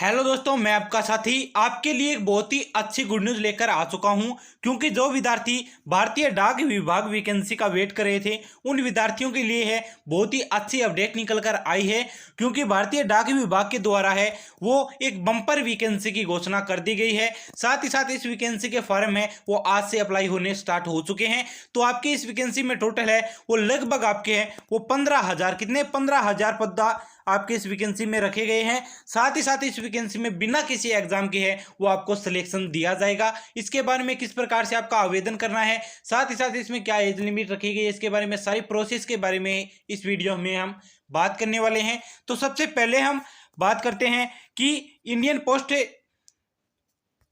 Hello दोस्तों, मैं आपका साथी आपके लिए एक बहुत ही अच्छी गुड न्यूज़ लेकर आ चुका हूं। क्योंकि जो विद्यार्थी भारतीय डाक विभाग वैकेंसी का वेट कर रहे थे, उन विद्यार्थियों के लिए है बहुत ही अच्छी अपडेट निकल कर आई है। क्योंकि भारतीय डाक विभाग के द्वारा है वो एक बम्पर वैकेंसी की घोषणा कर दी गई है। साथ ही साथ इस वैकेंसी के फॉर्म है वो आज से अप्लाई होने स्टार्ट हो चुके हैं। तो आपकी इस वैकेंसी में टोटल है वो लगभग आपके हैं वो 15,000 कितने 15,000 पद आपके इस वैकेंसी में रखे गए हैं। साथ ही साथ इस वैकेंसी में बिना किसी एग्जाम के है वो आपको सिलेक्शन दिया जाएगा। इसके बारे में किस प्रकार से आपका आवेदन करना है, साथ ही साथ इसमें क्या एज लिमिट रखी गई है, इसके बारे में सारी प्रोसेस के बारे में इस वीडियो में हम बात करने वाले हैं। तो सबसे पहले हम बात करते हैं कि इंडियन पोस्ट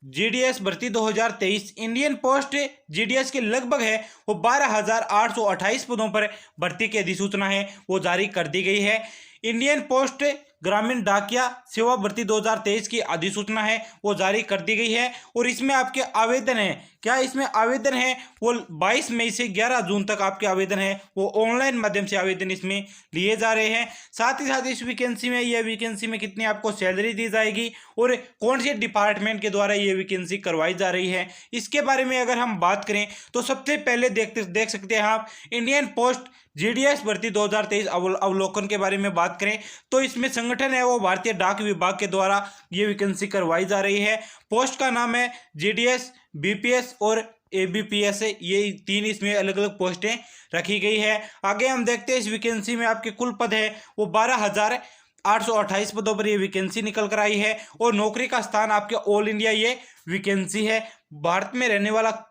जीडीएस भर्ती 2023 इंडियन पोस्ट जीडीएस के लगभग है वो 12,828 पदों पर भर्ती की अधिसूचना है वो जारी कर दी गई है। इंडियन पोस्ट ग्रामीण डाकिया सेवा भर्ती 2023 की अधिसूचना है वो जारी कर दी गई है। और इसमें आपके आवेदन है, क्या इसमें आवेदन है वो 22 मई से 11 जून तक आपके आवेदन है वो ऑनलाइन माध्यम से आवेदन इसमें लिए जा रहे हैं। साथ ही साथ इस वैकेंसी में कितनी आपको सैलरी दी जाएगी और कौन से डिपार्टमेंट के द्वारा ये वैकेंसी करवाई जा रही है, इसके बारे में अगर हम बात करें तो सबसे पहले देख सकते हैं आप इंडियन पोस्ट जीडीएस भर्ती 2023 अवलोकन के बारे में बात करें तो इसमें संगठन है वो भारतीय डाक विभाग के द्वारा ये वैकेंसी करवाई जा रही है। पोस्ट का नाम है जीडीएस, बीपीएस और एबीपीएस है, ये तीन इसमें अलग अलग पोस्टें रखी गई है। आगे हम देखते हैं इस वैकेंसी में आपके कुल पद है वो 12,828 पदों पर ये वैकेंसी निकल कर आई है। और नौकरी का स्थान आपके ऑल इंडिया ये वैकेंसी है। भारत में रहने वाला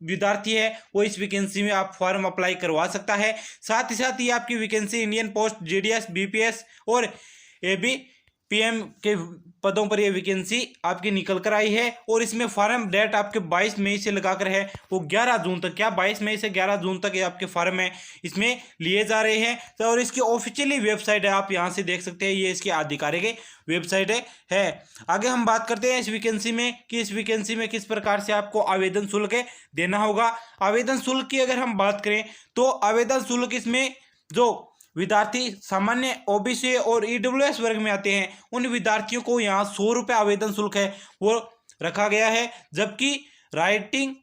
विद्यार्थी है वो इस वैकेंसी में आप फॉर्म अप्लाई करवा सकता है। साथ ही साथ ये आपकी vacancy Indian post GDS, BPS और एबीपीएम के पदों पर ये वैकेंसी आपकी निकल कर आई है। और इसमें फॉर्म डेट आपके 22 मई से लगाकर है वो 11 जून तक, क्या 22 मई से 11 जून तक ये आपके फॉर्म है इसमें लिए जा रहे हैं। तो और इसकी ऑफिशियली वेबसाइट है, आप यहाँ से देख सकते हैं, ये इसकी आधिकारिक वेबसाइट है। आगे हम बात करते हैं इस वैकेंसी में कि इस वैकेंसी में किस प्रकार से आपको आवेदन शुल्क देना होगा। आवेदन शुल्क की अगर हम बात करें तो आवेदन शुल्क इसमें जो विद्यार्थी सामान्य ओबीसी और ईडब्ल्यूएस वर्ग में आते हैं उन विद्यार्थियों को यहाँ 100 रुपये आवेदन शुल्क है वो रखा गया है। जबकि राइटिंग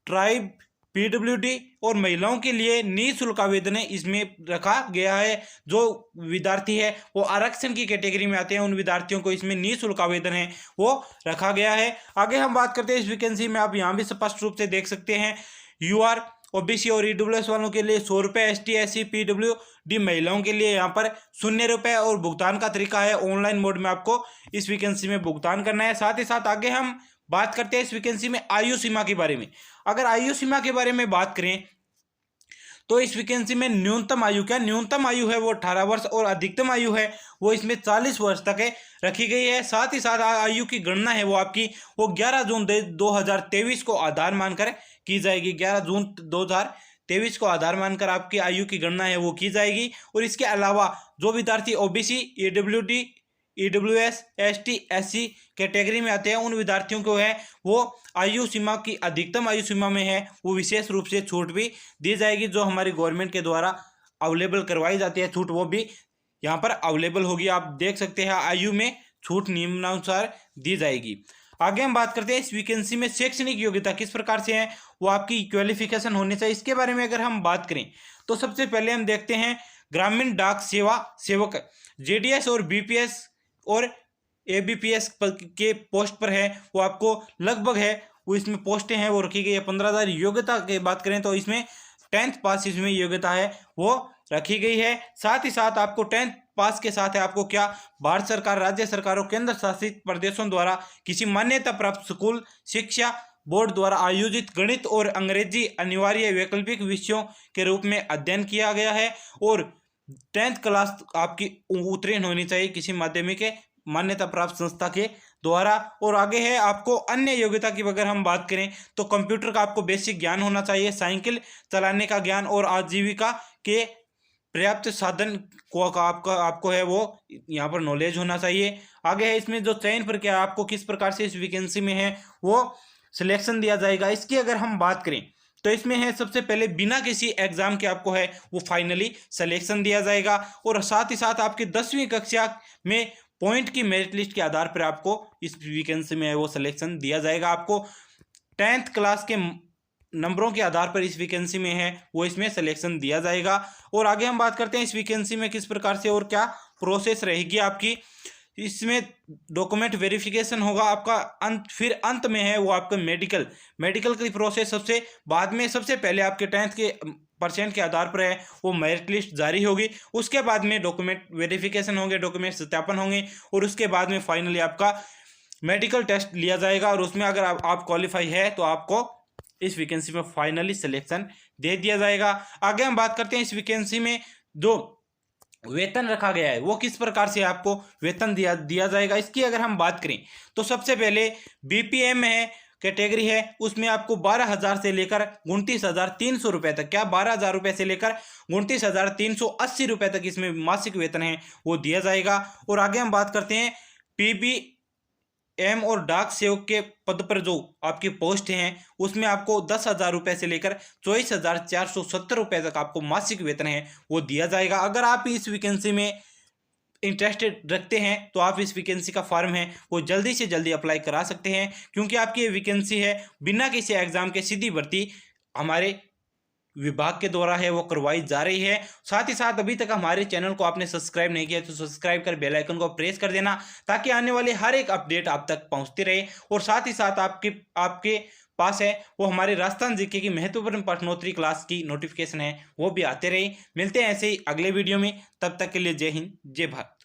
ट्राइब, पीडब्ल्यूडी और महिलाओं के लिए निःशुल्क आवेदन है इसमें रखा गया है। जो विद्यार्थी है वो आरक्षण की कैटेगरी में आते हैं उन विद्यार्थियों को इसमें निःशुल्क आवेदन है वो रखा गया है। आगे हम बात करते हैं इस वैकेंसी में, आप यहाँ भी स्पष्ट रूप से देख सकते हैं यूआर ओबीसी और ईडब्ल्यूएस वालों के लिए 100 रुपये, एसटी एससी पीडब्ल्यूडी महिलाओं के लिए यहाँ पर 0 रुपये। और भुगतान का तरीका है ऑनलाइन मोड में आपको इस वैकेंसी में भुगतान करना है। साथ ही साथ आगे हम बात करते हैं इस वैकेंसी में आयु सीमा के बारे में। अगर आयु सीमा के बारे में बात करें तो इस वैकेंसी में न्यूनतम आयु, क्या न्यूनतम आयु है वो 18 वर्ष और अधिकतम आयु है वो इसमें 40 वर्ष तक है रखी गई है। साथ ही साथ आयु की गणना है वो आपकी वो 11 जून 2023 को आधार मानकर की जाएगी। 11 जून 2023 को आधार मानकर आपकी आयु की गणना है वो की जाएगी। और इसके अलावा जो विद्यार्थी OBC, EWD, EWS, ST, SC category में आते हैं उन विद्यार्थियों को है वो आयु सीमा की अधिकतम आयु सीमा में है वो विशेष रूप से छूट भी दी जाएगी। जो हमारी गवर्नमेंट के द्वारा अवेलेबल करवाई जाती है छूट वो भी यहाँ पर अवेलेबल होगी। आप देख सकते हैं आयु में छूट निम्नानुसार दी जाएगी। आगे हम बात करते हैं इस वैकेंसी में शैक्षणिक योग्यता किस प्रकार से है वो आपकी क्वालिफिकेशन होनी चाहिए। इसके बारे में अगर हम बात करें तो सबसे पहले हम देखते हैं ग्रामीण डाक सेवा सेवक जेडीएस और बीपीएस और एबीपीएस के पोस्ट पर है वो आपको लगभग है वो इसमें पोस्टें हैं वो रखी गई है 15,000। योग्यता की बात करें तो इसमें 10th पास इसमें योग्यता है वो रखी गई है। साथ ही साथ आपको 10th पास के साथ है आपको क्या भारत सरकार, राज्य सरकारों, केंद्र शासित प्रदेशों द्वारा किसी मान्यता प्राप्त स्कूल शिक्षा बोर्ड द्वारा आयोजित गणित और अंग्रेजी अनिवार्य वैकल्पिक विषयों के रूप में अध्ययन किया गया है। और 10th क्लास आपकी उत्तीर्ण होनी चाहिए किसी माध्यमिक मान्यता प्राप्त संस्था के द्वारा। और आगे है आपको अन्य योग्यता की अगर हम बात करें तो कंप्यूटर का आपको बेसिक ज्ञान होना चाहिए, साइकिल चलाने का ज्ञान और आजीविका के पर्याप्त साधन को आपको है वो यहाँ पर नॉलेज होना चाहिए। आगे है इसमें जो चयन प्रक्रिया आपको किस प्रकार से इस वैकेंसी में है वो सिलेक्शन दिया जाएगा। इसकी अगर हम बात करें तो इसमें है सबसे पहले बिना किसी एग्जाम के आपको है वो फाइनली सिलेक्शन दिया जाएगा। और साथ ही साथ आपकी 10वीं कक्षा में पॉइंट की मेरिट लिस्ट के आधार पर आपको इस वैकेंसी में वो सिलेक्शन दिया जाएगा। आपको 10th क्लास के नंबरों के आधार पर इस वैकेंसी में है वो इसमें सिलेक्शन दिया जाएगा। और आगे हम बात करते हैं इस वैकेंसी में किस प्रकार से और क्या प्रोसेस रहेगी आपकी। इसमें डॉक्यूमेंट वेरिफिकेशन होगा आपका, फिर अंत में है वो आपका मेडिकल की प्रोसेस सबसे बाद में। सबसे पहले आपके 10th के % के आधार पर है वो मेरिट लिस्ट जारी होगी, उसके बाद में डॉक्यूमेंट वेरिफिकेशन होंगे, डॉक्यूमेंट सत्यापन होंगे, और उसके बाद में फाइनली आपका मेडिकल टेस्ट लिया जाएगा। और उसमें अगर आप क्वालिफाई है तो आपको इस वैकेंसी में फाइनली सिलेक्शन दे दिया जाएगा। आगे हम बात करते हैं इस वैकेंसी में जो वेतन रखा गया है वो किस प्रकार से आपको वेतन दिया जाएगा। इसकी अगर हम बात करें तो सबसे पहले बीपीएम है कैटेगरी है, उसमें आपको 12,000 से लेकर 29,300 रुपये तक, क्या 12,000 रुपये से लेकर 29,380 रुपये तक इसमें मासिक वेतन है वो दिया जाएगा। और आगे हम बात करते हैं PBM और डाक सेवक के पद पर जो आपकी पोस्ट हैं उसमें आपको 10,000 रुपये से लेकर 24,470 रुपये तक आपको मासिक वेतन है वो दिया जाएगा। अगर आप इस वैकेंसी में इंटरेस्टेड रखते हैं तो आप इस वैकेंसी का फॉर्म है वो जल्दी से जल्दी अप्लाई करा सकते हैं, क्योंकि आपकी ये वैकेंसी है बिना किसी एग्जाम के सीधी भर्ती हमारे विभाग के द्वारा है वो करवाई जा रही है। साथ ही साथ अभी तक हमारे चैनल को आपने सब्सक्राइब नहीं किया तो सब्सक्राइब कर बेल आइकन को प्रेस कर देना, ताकि आने वाले हर एक अपडेट आप तक पहुंचती रहे। और साथ ही साथ आपके पास है वो हमारे राजस्थान जीके की महत्वपूर्ण प्रश्नोत्तरी क्लास की नोटिफिकेशन है वो भी आते रहे। मिलते हैं ऐसे ही अगले वीडियो में, तब तक के लिए जय हिंद जय भारत।